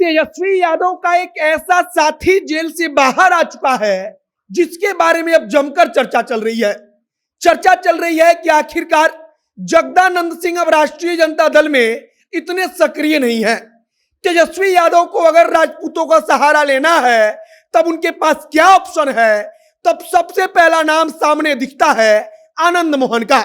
तेजस्वी यादव का एक ऐसा साथी जेल से बाहर आ चुका है जिसके बारे में अब जमकर चर्चा चल रही है। चर्चा चल रही है कि आखिरकार जगदानंद सिंह अब राष्ट्रीय जनता दल में इतने सक्रिय नहीं है। तेजस्वी यादव को अगर राजपूतों का सहारा लेना है तब उनके पास क्या ऑप्शन है? तब सबसे पहला नाम सामने दिखता है आनंद मोहन का।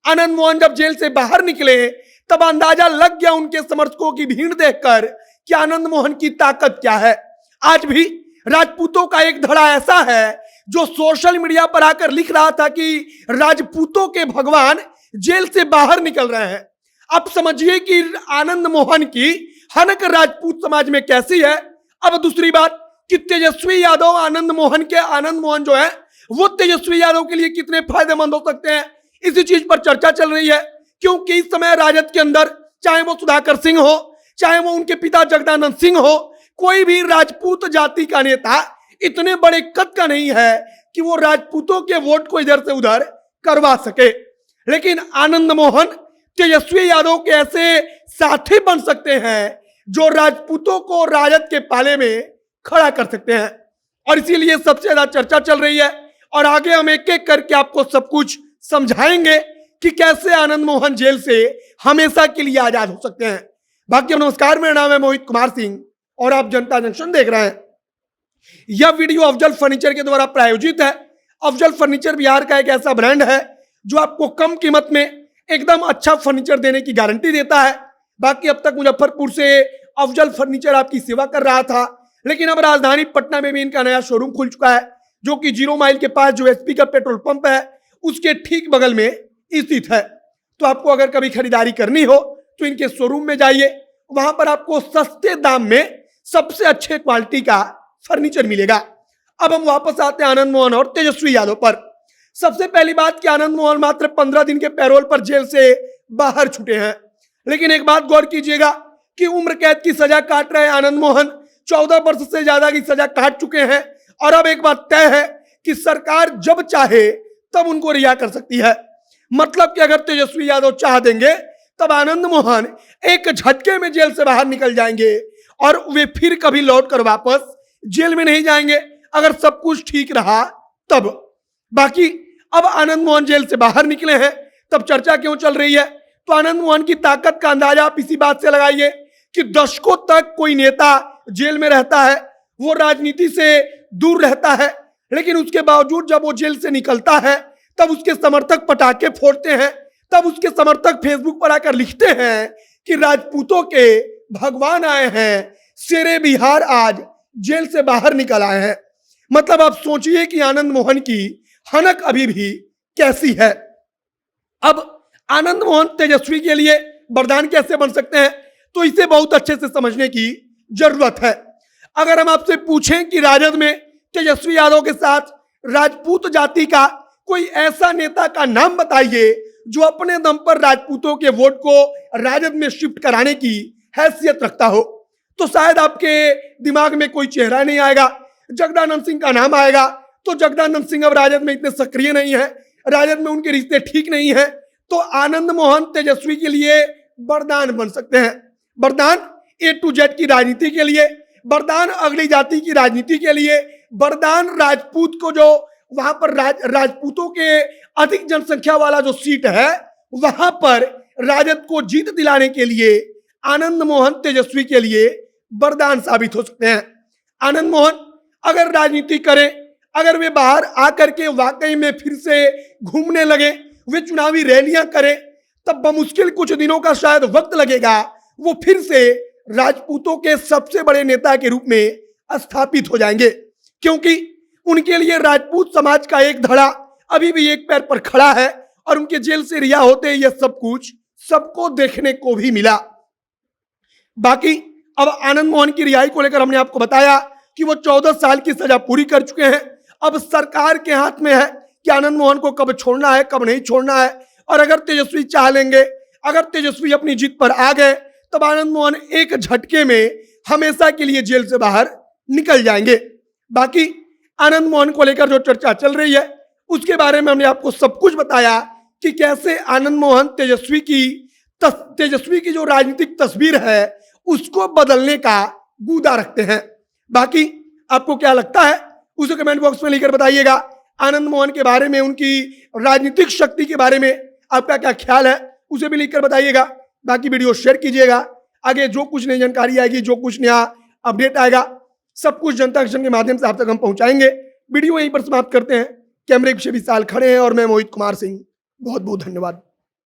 आनंद मोहन जब जेल से बाहर निकले तब अंदाजा लग गया उनके समर्थकों की भीड़ देखकर कि आनंद मोहन की ताकत क्या है। आज भी राजपूतों का एक धड़ा ऐसा है जो सोशल मीडिया पर आकर लिख रहा था कि राजपूतों के भगवान जेल से बाहर निकल रहे हैं। अब समझिए कि आनंद मोहन की हनक राजपूत समाज में कैसी है। अब दूसरी बात कि तेजस्वी यादव आनंद मोहन जो है वो तेजस्वी यादव के लिए कितने फायदेमंद हो सकते हैं, इसी चीज पर चर्चा चल रही है। क्योंकि इस समय राजद के अंदर चाहे वो सुधाकर सिंह हो, चाहे वो उनके पिता जगदानंद सिंह हो, कोई भी राजपूत जाति का नेता इतने बड़े कद का नहीं है कि वो राजपूतों के वोट को इधर से उधर करवा सके। लेकिन आनंद मोहन तेजस्वी यादव के ऐसे साथी बन सकते हैं जो राजपूतों को राजद के पाले में खड़ा कर सकते हैं, और इसीलिए सबसे ज्यादा चर्चा चल रही है। और आगे हम एक एक करके आपको सब कुछ समझाएंगे कि कैसे आनंद मोहन जेल से हमेशा के लिए आजाद हो सकते हैं। बाकी नमस्कार, मेरा नाम है मोहित कुमार सिंह और आप जनता जंक्शन देख रहे हैं। यह वीडियो अफजल फर्नीचर के द्वारा प्रायोजित है। अफजल फर्नीचर बिहार का एक ऐसा ब्रांड है जो आपको कम कीमत में एकदम अच्छा फर्नीचर देने की गारंटी देता है। बाकी अब तक मुजफ्फरपुर से अफजल फर्नीचर आपकी सेवा कर रहा था, लेकिन अब राजधानी पटना में भी इनका नया शोरूम खुल चुका है जो कि 0 माइल के पास जो एचपी का पेट्रोल पंप है उसके ठीक बगल में स्थित है। तो आपको अगर कभी खरीदारी करनी हो तो इनके शोरूम में जाइए, वहां पर आपको सस्ते दाम में सबसे अच्छे क्वालिटी का फर्नीचर मिलेगा। अब हम वापस आते हैं आनंद मोहन और तेजस्वी यादव पर। सबसे पहली बात कि आनंद मोहन मात्र 15 दिन के पैरोल पर जेल से बाहर छूटे हैं। लेकिन एक बात गौर कीजिएगा कि उम्र कैद की सजा काट रहे आनंद मोहन 14 वर्ष से ज्यादा की सजा काट चुके हैं, और अब एक बात तय है कि सरकार जब चाहे तब उनको रिहा कर सकती है। मतलब कि अगर तेजस्वी यादव चाह देंगे तब आनंद मोहन एक झटके में जेल से बाहर निकल जाएंगे और वे फिर कभी लौट कर वापस जेल में नहीं जाएंगे अगर सब कुछ ठीक रहा तब। बाकी अब आनंद मोहन जेल से बाहर निकले हैं तब चर्चा क्यों चल रही है? तो आनंद मोहन की ताकत का अंदाजा आप इसी बात से लगाइए कि दशकों तक कोई नेता जेल में रहता है, वो राजनीति से दूर रहता है, लेकिन उसके बावजूद जब वो जेल से निकलता है तब उसके समर्थक पटाखे फोड़ते हैं, तब उसके समर्थक फेसबुक पर आकर लिखते हैं कि राजपूतों के भगवान आए हैं, शेरे बिहार आज जेल से बाहर निकल आए हैं। मतलब आप सोचिए कि आनंद मोहन की हनक अभी भी कैसी है। अब आनंद मोहन तेजस्वी के लिए वरदान कैसे बन सकते हैं, तो इसे बहुत अच्छे से समझने की जरूरत है। अगर हम आपसे पूछें कि राजद में तेजस्वी यादव के साथ राजपूत जाति का कोई ऐसा नेता का नाम बताइए जो अपने दम पर राजपूतों के वोट को राजद में शिफ्ट कराने की हैसियत रखता हो, तो शायद आपके दिमाग में कोई चेहरा नहीं आएगा। जगदानंद सिंह का नाम आएगा, तो जगदानंद सिंह अब राजद में इतने सक्रिय नहीं है, राजद में उनके रिश्ते ठीक नहीं है। तो आनंद मोहन तेजस्वी के लिए वरदान बन सकते हैं। वरदान A to Z की राजनीति के लिए, वरदान अगली जाति की राजनीति के लिए, वरदान राजपूत को जो वहां पर राजपूतों के अधिक जनसंख्या वाला जो सीट है वहां पर राजद को जीत दिलाने के लिए आनंद मोहन तेजस्वी के लिए वरदान साबित हो सकते हैं। आनंद मोहन अगर राजनीति करें, अगर वे बाहर आकर के वाकई में फिर से घूमने लगे, वे चुनावी रैलियां करें, तब बमुश्किल कुछ दिनों का शायद वक्त लगेगा वो फिर से राजपूतों के सबसे बड़े नेता के रूप में स्थापित हो जाएंगे। क्योंकि उनके लिए राजपूत समाज का एक धड़ा अभी भी एक पैर पर खड़ा है, और उनके जेल से रिहा होते यह सब कुछ सबको देखने को भी मिला। बाकी अब आनंद मोहन की रिहाई को लेकर हमने आपको बताया कि वो 14 साल की सजा पूरी कर चुके हैं। अब सरकार के हाथ में है कि आनंद मोहन को कब छोड़ना है, कब नहीं छोड़ना है। और अगर तेजस्वी चाह लेंगे, अगर तेजस्वी अपनी जीत पर आ गए, तब आनंद मोहन एक झटके में हमेशा के लिए जेल से बाहर निकल जाएंगे। बाकी आनंद मोहन को लेकर जो चर्चा चल रही है उसके बारे में हमने आपको सब कुछ बताया कि कैसे आनंद मोहन तेजस्वी की जो राजनीतिक तस्वीर है उसको बदलने का गूदा रखते हैं। बाकी आपको क्या लगता है उसे कमेंट बॉक्स में लिखकर बताइएगा। आनंद मोहन के बारे में, उनकी राजनीतिक शक्ति के बारे में आपका क्या ख्याल है उसे भी लिखकर बताइएगा। बाकी वीडियो शेयर कीजिएगा। आगे जो कुछ नई जानकारी आएगी, जो कुछ नया अपडेट आएगा, सब कुछ जनता एक्शन के माध्यम से आप तक हम पहुंचाएंगे। वीडियो यहीं पर समाप्त करते हैं। कैमरे के पीछे विशाल खड़े हैं और मैं मोहित कुमार सिंह। बहुत बहुत धन्यवाद।